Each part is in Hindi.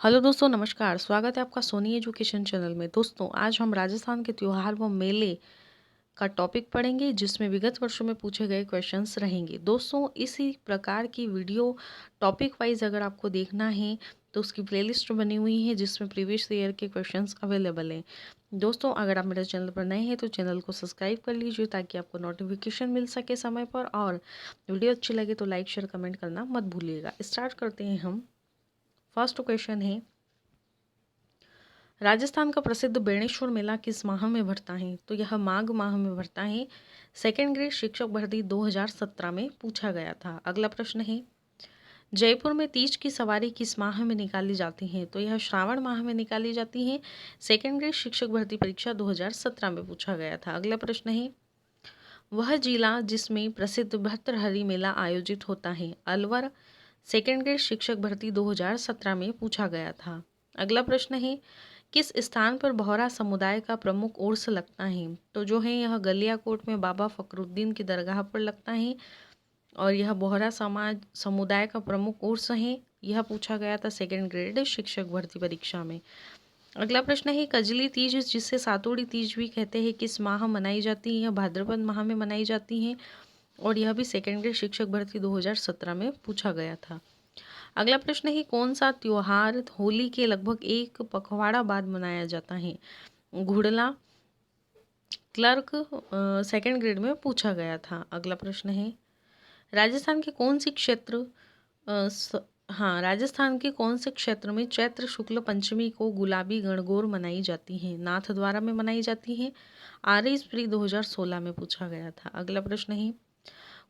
हेलो दोस्तों, नमस्कार। स्वागत है आपका सोनी एजुकेशन चैनल में। दोस्तों, आज हम राजस्थान के त्योहार व मेले का टॉपिक पढ़ेंगे जिसमें विगत वर्षों में पूछे गए क्वेश्चंस रहेंगे। दोस्तों, इसी प्रकार की वीडियो टॉपिक वाइज अगर आपको देखना है तो उसकी प्लेलिस्ट बनी हुई है जिसमें प्रीवियस ईयर के क्वेश्चंस अवेलेबल हैं। दोस्तों, अगर आप मेरे चैनल पर नए हैं तो चैनल को सब्सक्राइब कर लीजिए ताकि आपको नोटिफिकेशन मिल सके समय पर, और वीडियो अच्छी लगे तो लाइक शेयर कमेंट करना मत भूलिएगा। स्टार्ट करते हैं हम। फर्स्ट क्वेश्चन है, राजस्थान का प्रसिद्ध बेणेश्वर मेला किस माह में भरता है? तो यह माघ माह में भरता है। सेकेंड ग्रेड शिक्षक भर्ती 2017 में पूछा गया था। अगला प्रश्न है, जयपुर में तीज की सवारी किस माह में निकाली जाती है? तो यह श्रावण माह में निकाली जाती है। सेकेंड ग्रेड शिक्षक भर्ती परीक्षा 2017 में पूछा गया था। अगला प्रश्न है, वह जिला जिसमें प्रसिद्ध भर्तृहरि मेला आयोजित होता है? अलवर। सेकेंड ग्रेड शिक्षक भर्ती 2017 में पूछा गया था। अगला प्रश्न है, किस स्थान पर बोहरा समुदाय का प्रमुख उर्स लगता है? तो जो है यह गलियाकोट में बाबा फकरुद्दीन की दरगाह पर लगता है और यह बोहरा समुदाय का प्रमुख उर्स है। यह पूछा गया था सेकेंड ग्रेड शिक्षक भर्ती परीक्षा में। अगला प्रश्न है, कजली तीज जिसे सातोड़ी तीज भी कहते हैं किस माह मनाई जाती है? यह भाद्रपद माह में मनाई जाती है और यह भी सेकेंड ग्रेड शिक्षक भर्ती 2017 में पूछा गया था। अगला प्रश्न है, कौन सा त्योहार होली के लगभग एक पखवाड़ा बाद मनाया जाता है? घुड़ला। क्लर्क सेकेंड ग्रेड में पूछा गया था। अगला प्रश्न है, राजस्थान के कौन सी क्षेत्र राजस्थान के कौन से क्षेत्र में चैत्र शुक्ल पंचमी को गुलाबी गणगौर मनाई जाती है? नाथद्वारा में मनाई जाती है। आर्य स्प्री 2016 में पूछा गया था। अगला प्रश्न है,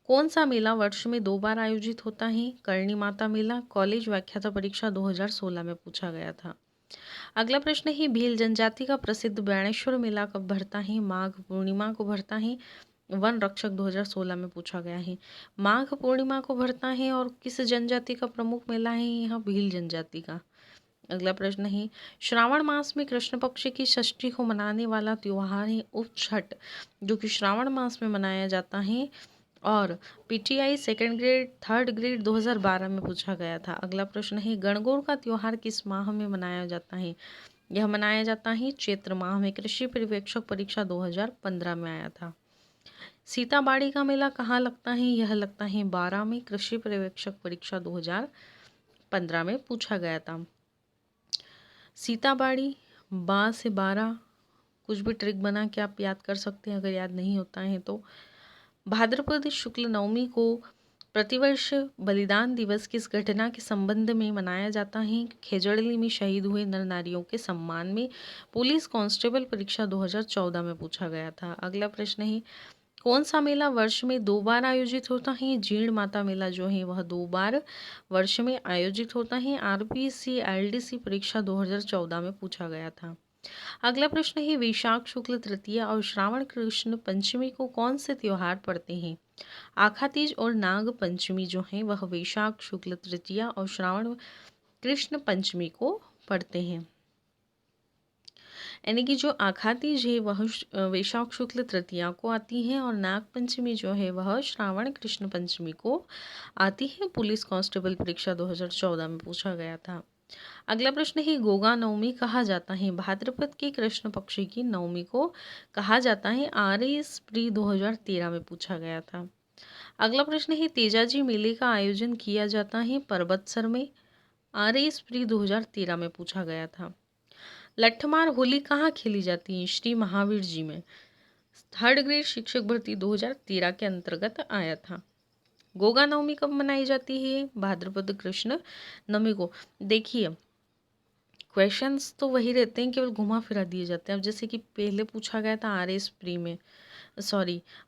कौन सा मेला वर्ष में 2 बार आयोजित होता है? करणी माता मेला। कॉलेज व्याख्याता परीक्षा 2016 में पूछा गया था। अगला प्रश्न है, भील जनजाति का प्रसिद्ध बेणेश्वर मेला कब भरता है? माघ पूर्णिमा को भरता है। वन रक्षक 2016 में पूछा गया है। माघ पूर्णिमा को भरता है और किस जनजाति का प्रमुख मेला है? यह भील जनजाति का। अगला प्रश्न है, श्रावण मास में कृष्ण पक्ष की षष्ठी को मनाने वाला त्योहार है उपछठ, जो कि श्रावण मास में मनाया जाता है और PTI second grade third grade 2012 में पूछा गया था। अगला प्रश्न है, गणगौर का त्योहार किस माह में मनाया जाता है? यह मनाया जाता है चैत्र माह में। कृषि पर्यवेक्षक परीक्षा 2015 में आया था। सीताबाड़ी का मेला कहाँ लगता है? यह लगता है बारा में। कृषि पर्यवेक्षक परीक्षा 2015 में पूछा गया था। सीताबाड़ी बा से 12 कुछ भी ट्रिक बना के आप याद कर सकते हैं अगर याद नहीं होता है तो। भाद्रपद शुक्ल नवमी को प्रतिवर्ष बलिदान दिवस किस घटना के संबंध में मनाया जाता है? खेजड़ली में शहीद हुए नर नारियों के सम्मान में। पुलिस कांस्टेबल परीक्षा 2014 में पूछा गया था। अगला प्रश्न है, कौन सा मेला वर्ष में 2 बार आयोजित होता है? जीण माता मेला जो है वह 2 बार वर्ष में आयोजित होता है। आरपीसी एलडीसी परीक्षा 2014 में पूछा गया था। अगला प्रश्न है, वैशाख शुक्ल तृतीया और श्रावण कृष्ण पंचमी को कौन से त्योहार पड़ते हैं? आखा तीज और नाग पंचमी जो है वह वैशाख शुक्ल तृतीया और श्रावण कृष्ण पंचमी को पड़ते हैं। यानी कि जो आखा तीज है वह वैशाख शुक्ल तृतीया को आती है और नाग पंचमी जो है वह श्रावण कृष्ण पंचमी को आती है। पुलिस कांस्टेबल परीक्षा 2014 में पूछा गया था। अगला प्रश्न है, गोगा नवमी कहा जाता है? भाद्रपद की कृष्ण पक्ष की नवमी को कहा जाता है। आर्य स्प्री 2013 में पूछा गया था। अगला प्रश्न है, तेजाजी मेले का आयोजन किया जाता है परबतसर में। आर्य स्प्री 2013 में पूछा गया था। लट्ठमार होली कहाँ खेली जाती है? श्री महावीर जी में। थर्ड ग्रेड शिक्षक भर्ती 2013 के अंतर्गत आया था। गोगा नवमी कब मनाई जाती है? भाद्रपद कृष्ण नवमी को। देखिए, क्वेश्चंस तो वही रहते हैं, केवल घुमा फिरा दिए जाते हैं। अब जैसे कि पहले पूछा गया था आर एस प्री में,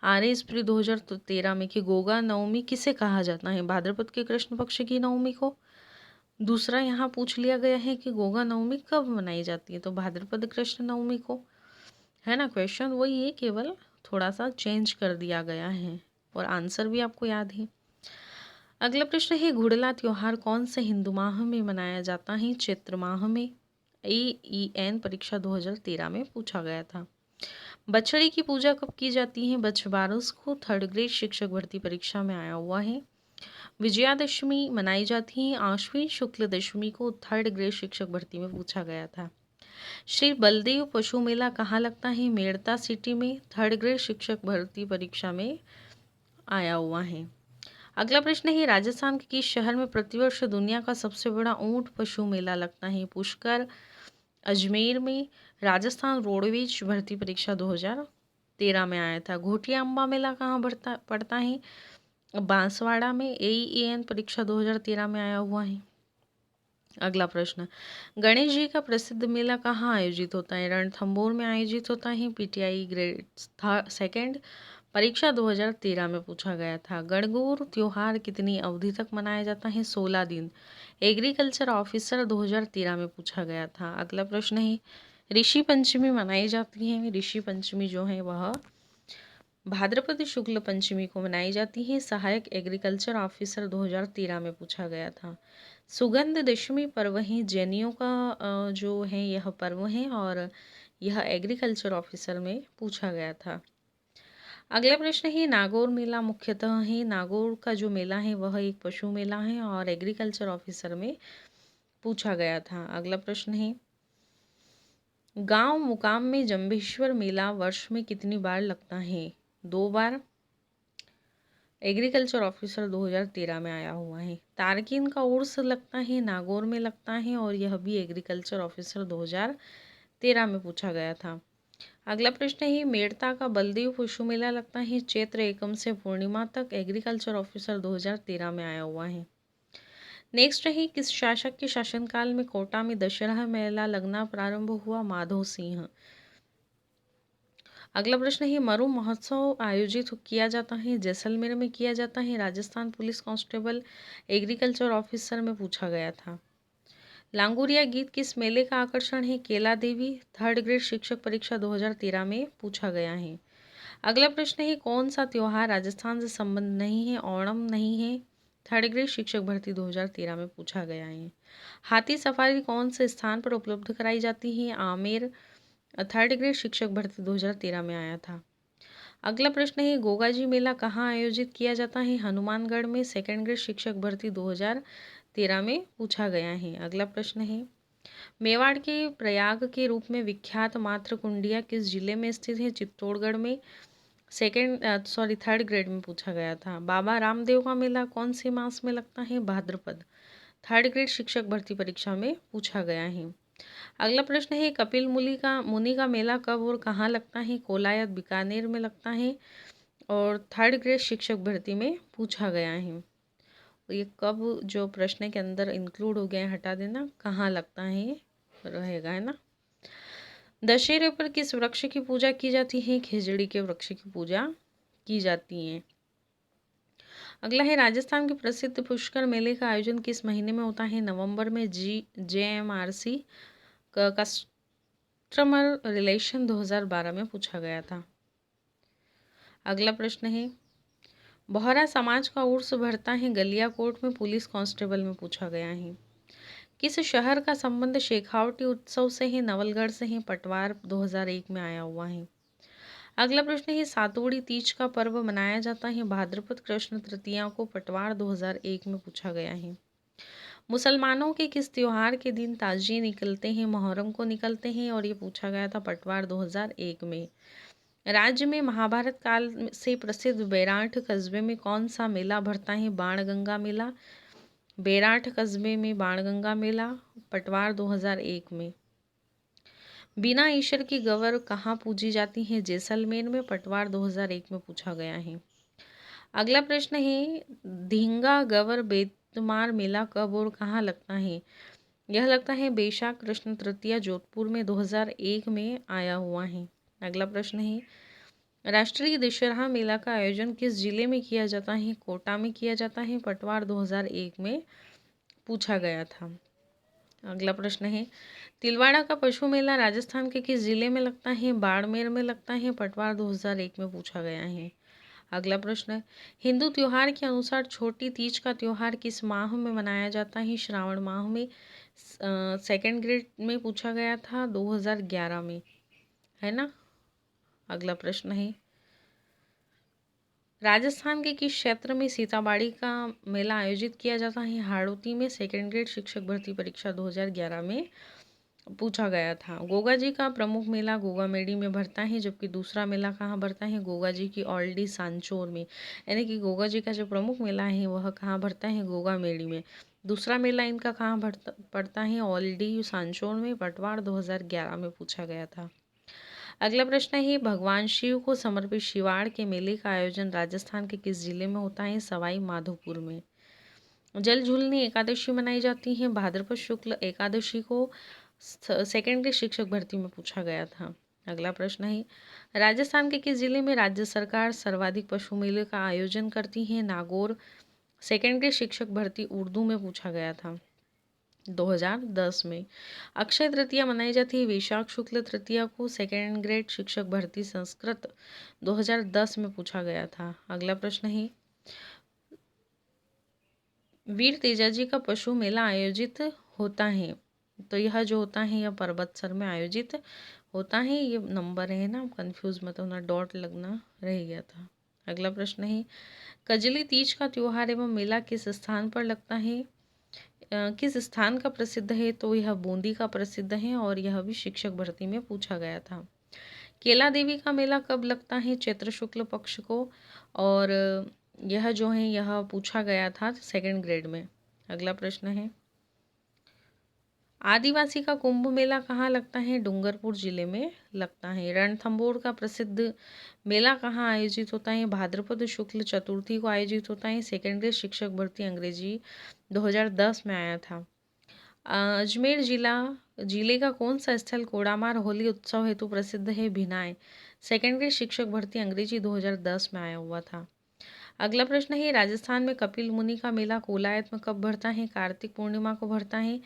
आर एस प्री 2013 में कि गोगा नवमी किसे कहा जाता है? भाद्रपद के कृष्ण पक्ष की नवमी को। दूसरा यहाँ पूछ लिया गया है कि गोगा नवमी कब मनाई जाती है? तो भाद्रपद कृष्ण नवमी को, है ना। क्वेश्चन वही है, केवल थोड़ा सा चेंज कर दिया गया है और आंसर भी आपको याद है। अगला प्रश्न है, घुड़ला त्योहार कौन से हिंदू माह में मनाया जाता है? चैत्र माह में। AEN परीक्षा 2013 में पूछा गया था। बछड़ी की पूजा कब की जाती है? बछबारस को। थर्ड ग्रेड शिक्षक भर्ती परीक्षा में आया हुआ है। विजयादशमी मनाई जाती है आश्विन शुक्ल दशमी को। थर्ड ग्रेड शिक्षक भर्ती में पूछा गया था। श्री बलदेव पशु मेला कहाँ लगता है? मेड़ता सिटी में। थर्ड ग्रेड शिक्षक भर्ती परीक्षा में आया हुआ है। अगला प्रश्न है, राजस्थान के किस शहर में प्रतिवर्ष दुनिया का सबसे बड़ा ऊंट पशु मेला लगता है? पुष्कर, अजमेर में। राजस्थान रोडवेज भर्ती परीक्षा 2013 में आया था। घोटिया अम्बा मेला कहाँ पड़ता है? बांसवाड़ा में। एईएन परीक्षा 2013 में आया हुआ है। अगला प्रश्न, गणेश जी का प्रसिद्ध मेला कहाँ आयोजित होता है? रणथंभौर में आयोजित होता है। पीटीआई ग्रेड सेकेंड परीक्षा 2013 में पूछा गया था। गणगौर त्योहार कितनी अवधि तक मनाया जाता है? 16 दिन। एग्रीकल्चर ऑफिसर 2013 में पूछा गया था। अगला प्रश्न है, ऋषि पंचमी मनाई जाती है। ऋषि पंचमी जो है वह भाद्रपद शुक्ल पंचमी को मनाई जाती है। सहायक एग्रीकल्चर ऑफिसर 2013 में पूछा गया था। सुगंध दशमी पर्व है जैनियों का जो है यह पर्व है और यह एग्रीकल्चर ऑफिसर में पूछा गया था। अगला प्रश्न है, नागौर मेला मुख्यतः है। नागौर का जो मेला है वह एक पशु मेला है और एग्रीकल्चर ऑफिसर में पूछा गया था। अगला प्रश्न है, गांव मुकाम में जंभेश्वर मेला वर्ष में कितनी बार लगता है? 2 बार। एग्रीकल्चर ऑफिसर 2013 में आया हुआ है। तारकिन का उर्स लगता है नागौर में लगता है और यह भी एग्रीकल्चर ऑफिसर 2013 में पूछा गया था। अगला प्रश्न है, मेड़ता का बलदेव पशु मेला लगता है चैत्र एकम से पूर्णिमा तक। एग्रीकल्चर ऑफिसर 2013 में आया हुआ है। नेक्स्ट है, किस शासक के शासनकाल में कोटा में दशहरा मेला लगना प्रारंभ हुआ? माधव सिंह। अगला प्रश्न है, मरु महोत्सव आयोजित किया जाता है जैसलमेर में किया जाता है। Rajasthan police constable agriculture officer में पूछा गया था। लांगुरिया गीत किस मेले का आकर्षण है? केला देवी। थर्ड ग्रेड शिक्षक परीक्षा 2013 में पूछा गया है। अगला प्रश्न है, कौन सा त्योहार राजस्थान से संबंध नहीं है? ओणम नहीं है। थर्ड ग्रेड शिक्षक भर्ती 2013 में पूछा गया है। हाथी सफारी कौन से स्थान पर उपलब्ध कराई जाती है? आमेर। थर्ड ग्रेड शिक्षक भर्ती 2013 में आया था। अगला प्रश्न है, गोगाजी मेला कहाँ आयोजित किया जाता है? हनुमानगढ़ में। सेकेंड ग्रेड शिक्षक भर्ती 2013 में पूछा गया है। अगला प्रश्न है, मेवाड़ के प्रयाग के रूप में विख्यात मात्र कुंडिया किस जिले में स्थित है? चित्तौड़गढ़ में। थर्ड ग्रेड में पूछा गया था। बाबा रामदेव का मेला कौन से मास में लगता है? भाद्रपद। थर्ड ग्रेड शिक्षक भर्ती परीक्षा में पूछा गया है। अगला प्रश्न है, कपिल मुनि का मेला कब और कहाँ लगता है? कोलायत बीकानेर में लगता है और थर्ड ग्रेड शिक्षक भर्ती में पूछा गया है। ये कब जो प्रश्न के अंदर इंक्लूड हो गया हटा देना, कहाँ लगता है रहेगा, है ना। दशहरे पर किस वृक्ष की पूजा की जाती है? खिजड़ी के वृक्ष की पूजा की जाती है। अगला है, राजस्थान के प्रसिद्ध पुष्कर मेले का आयोजन किस महीने में होता है? नवंबर में। JMRC कस्टमर रिलेशन 2012 में पूछा गया था। अगला प्रश्न है, बोहरा समाज का उर्स भरता है गलियाकोट में। पुलिस कांस्टेबल में पूछा गया है। किस शहर का संबंध शेखावटी उत्सव से है? नवलगढ़ से है। पटवार 2001 में आया हुआ है। अगला प्रश्न है, सातोड़ी तीज का पर्व मनाया जाता है भाद्रपद कृष्ण तृतीया को। पटवार 2001 में पूछा गया है। मुसलमानों के किस त्योहार के दिन ताजिए निकलते हैं? मुहर्रम को निकलते हैं और ये पूछा गया था पटवार 2001 में। राज्य में महाभारत काल से प्रसिद्ध बैराठ कस्बे में कौन सा मेला भरता है? बाणगंगा मेला। बैराठ कस्बे में बाणगंगा मेला। पटवार 2001 में। बिना ईश्वर की गवर कहाँ पूजी जाती है? जैसलमेर में। पटवार 2001 में पूछा गया है। अगला प्रश्न है, धींगा गवर बेतमार मेला कब और कहाँ लगता है? यह लगता है बैशाख कृष्ण तृतीया जोधपुर में 2001 में आया हुआ है। अगला प्रश्न है, राष्ट्रीय दशहरा मेला का आयोजन किस जिले में किया जाता है? कोटा में किया जाता है। पटवार 2001 में पूछा गया था। अगला प्रश्न है, तिलवाड़ा का पशु मेला राजस्थान के किस जिले में लगता है? बाड़मेर में लगता है। पटवार 2001 में पूछा गया है। अगला प्रश्न, हिंदू त्योहार के अनुसार छोटी तीज का त्योहार किस माह में मनाया जाता है? श्रावण माह में। सेकेंड ग्रेड में पूछा गया था 2011 में, है ना। अगला प्रश्न है, राजस्थान के किस क्षेत्र में सीताबाड़ी का मेला आयोजित किया जाता है? हाड़ौती में। सेकेंड ग्रेड शिक्षक भर्ती परीक्षा 2011 में पूछा गया था। गोगा जी का प्रमुख मेला गोगा मेडी में भरता है, जबकि दूसरा मेला कहाँ भरता है? गोगा जी की ऑल्डी सांचौर में। यानी कि गोगा जी का जो प्रमुख मेला है वह कहाँ भरता है? गोगा मेडी में। दूसरा मेला इनका कहाँ पड़ता है? ऑल्डी सांचौर में। पटवार 2011 में पूछा गया था। अगला प्रश्न है, भगवान शिव को समर्पित शिवाड़ के मेले का आयोजन राजस्थान के किस जिले में होता है? सवाई माधोपुर में। जल झूलनी एकादशी मनाई जाती है भाद्रपद शुक्ल एकादशी को। सेकेंडरी शिक्षक भर्ती में पूछा गया था। अगला प्रश्न है, राजस्थान के किस जिले में राज्य सरकार सर्वाधिक पशु मेले का आयोजन करती है? नागौर। सेकेंडरी शिक्षक भर्ती उर्दू में पूछा गया था 2010 में। अक्षय तृतीया मनाई जाती है वैशाख शुक्ल तृतीया को। सेकेंड ग्रेड शिक्षक भर्ती संस्कृत 2010 में पूछा गया था। अगला प्रश्न है, वीर तेजाजी का पशु मेला आयोजित होता है, तो यह जो होता है यह पर्वतसर में आयोजित होता है। ये नंबर है ना, कंफ्यूज मत होना, डॉट लगना रह गया था। अगला प्रश्न है, कजली तीज का त्योहार एवं मेला किस स्थान पर लगता है? किस स्थान का प्रसिद्ध है? तो यह बूंदी का प्रसिद्ध है और यह भी शिक्षक भर्ती में पूछा गया था। केला देवी का मेला कब लगता है? चैत्र शुक्ल पक्ष को, और यह जो है यह पूछा गया था सेकंड ग्रेड में। अगला प्रश्न है, आदिवासी का कुंभ मेला कहाँ लगता है? डूंगरपुर जिले में लगता है। रणथंभौर का प्रसिद्ध मेला कहाँ आयोजित होता है? भाद्रपद शुक्ल चतुर्थी को आयोजित होता है। सेकेंडरी शिक्षक भर्ती अंग्रेजी 2010 में आया था। अजमेर जिले का कौन सा स्थल कोडामार होली उत्सव हेतु प्रसिद्ध है? भिनाय। सेकेंडरी शिक्षक भर्ती अंग्रेजी 2010 में आया हुआ था। अगला प्रश्न है, राजस्थान में कपिल मुनि का मेला कोलायत में कब भरता है? कार्तिक पूर्णिमा को भरता है।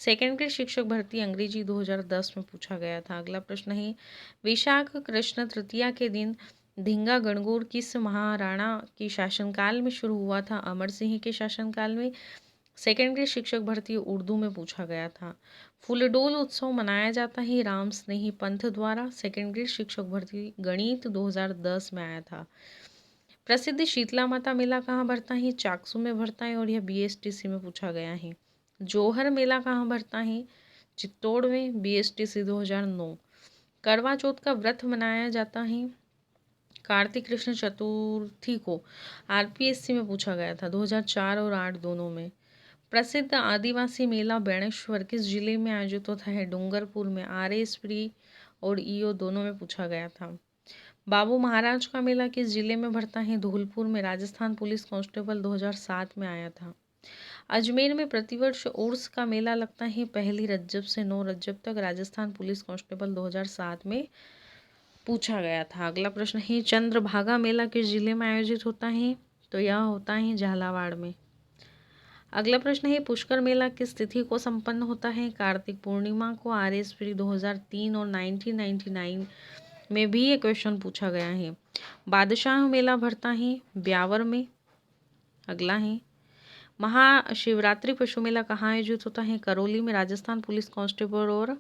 सेकेंडरी शिक्षक भर्ती अंग्रेजी 2010 में पूछा गया था। अगला प्रश्न है, वैशाख कृष्ण तृतीया के दिन धिंगा गणगौर किस महाराणा के शासनकाल में शुरू हुआ था? अमर सिंह के शासनकाल में। सेकेंडरी शिक्षक भर्ती उर्दू में पूछा गया था। फूलडोल उत्सव मनाया जाता है राम स्नेही पंथ द्वारा। सेकेंडरी शिक्षक भर्ती गणित 2010 में आया था। प्रसिद्ध शीतला माता मेला कहाँ भरता है? चाकसू में भरता है और यह BSTC में पूछा गया है। जोहर मेला कहाँ भरता है? चित्तौड़ में। BSTC 2009। करवा चौथ का व्रत मनाया जाता है कार्तिक कृष्ण चतुर्थी को। RPSC में पूछा गया था 2004 और 8 दोनों में। प्रसिद्ध आदिवासी मेला बेणेश्वर किस जिले में आयोजित होता है? डूंगरपुर में। RSP और EO दोनों में पूछा गया था। बाबू महाराज का मेला किस जिले में भरता है? धौलपुर में। राजस्थान पुलिस कांस्टेबल 2007 में आया था। अजमेर में प्रतिवर्ष उर्स का मेला लगता है 1 रज्जब से 9 रज्जब तक। राजस्थान पुलिस कांस्टेबल 2007 में पूछा गया था। अगला प्रश्न है, चंद्रभागा मेला किस जिले में आयोजित होता है? तो यह होता है झालावाड़ में। अगला प्रश्न है, पुष्कर मेला किस तिथि को संपन्न होता है? कार्तिक पूर्णिमा को। RSP 2003 और 1999 में भी ये क्वेश्चन पूछा गया है। बादशाह मेला भरता है ब्यावर में। अगला है, महाशिवरात्रि पशु मेला कहाँ आयोजित होता है? करौली में। राजस्थान पुलिस कांस्टेबल और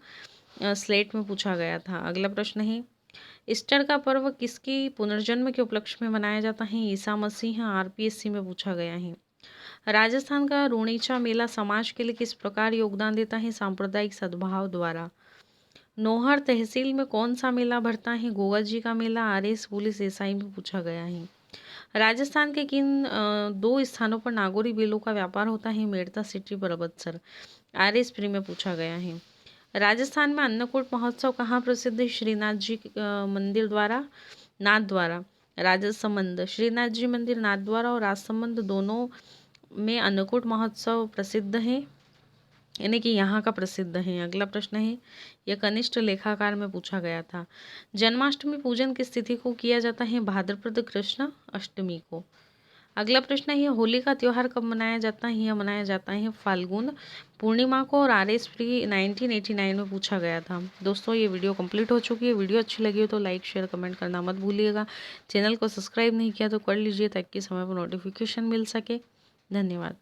स्लेट में पूछा गया था। अगला प्रश्न है, ईस्टर का पर्व किसकी पुनर्जन्म के उपलक्ष्य में मनाया जाता है? ईसा मसीह। RPSC में पूछा गया है। राजस्थान का रूणीचा मेला समाज के लिए किस प्रकार योगदान देता है? सांप्रदायिक सद्भाव द्वारा। नौहर तहसील में कौन सा मेला भरता है? गोगा जी का मेला। RS पुलिस SI में पूछा गया है। राजस्थान के किन 2 स्थानों पर नागौरी बेलों का व्यापार होता है? मेड़ता सिटी पर्वतसर। RSP में पूछा गया है। राजस्थान में अन्नकूट महोत्सव कहाँ प्रसिद्ध है? श्रीनाथ जी मंदिर द्वारा, नाथ द्वारा। राजसमंद। श्रीनाथ जी मंदिर नाथ द्वारा और राजसमंद दोनों में अन्नकूट महोत्सव प्रसिद्ध है, यानी कि यहाँ का प्रसिद्ध है। अगला प्रश्न है, यह कनिष्ठ लेखाकार में पूछा गया था। जन्माष्टमी पूजन किस तिथि को किया जाता है? भाद्रपद कृष्ण अष्टमी को। अगला प्रश्न है, होली का त्यौहार कब मनाया जाता है? यह मनाया जाता है फाल्गुन पूर्णिमा को और RSP 1989 में पूछा गया था। दोस्तों, ये वीडियो कंप्लीट हो चुकी है। वीडियो अच्छी लगी हो तो लाइक शेयर कमेंट करना मत भूलिएगा। चैनल को सब्सक्राइब नहीं किया तो कर लीजिए ताकि समय पर नोटिफिकेशन मिल सके। धन्यवाद।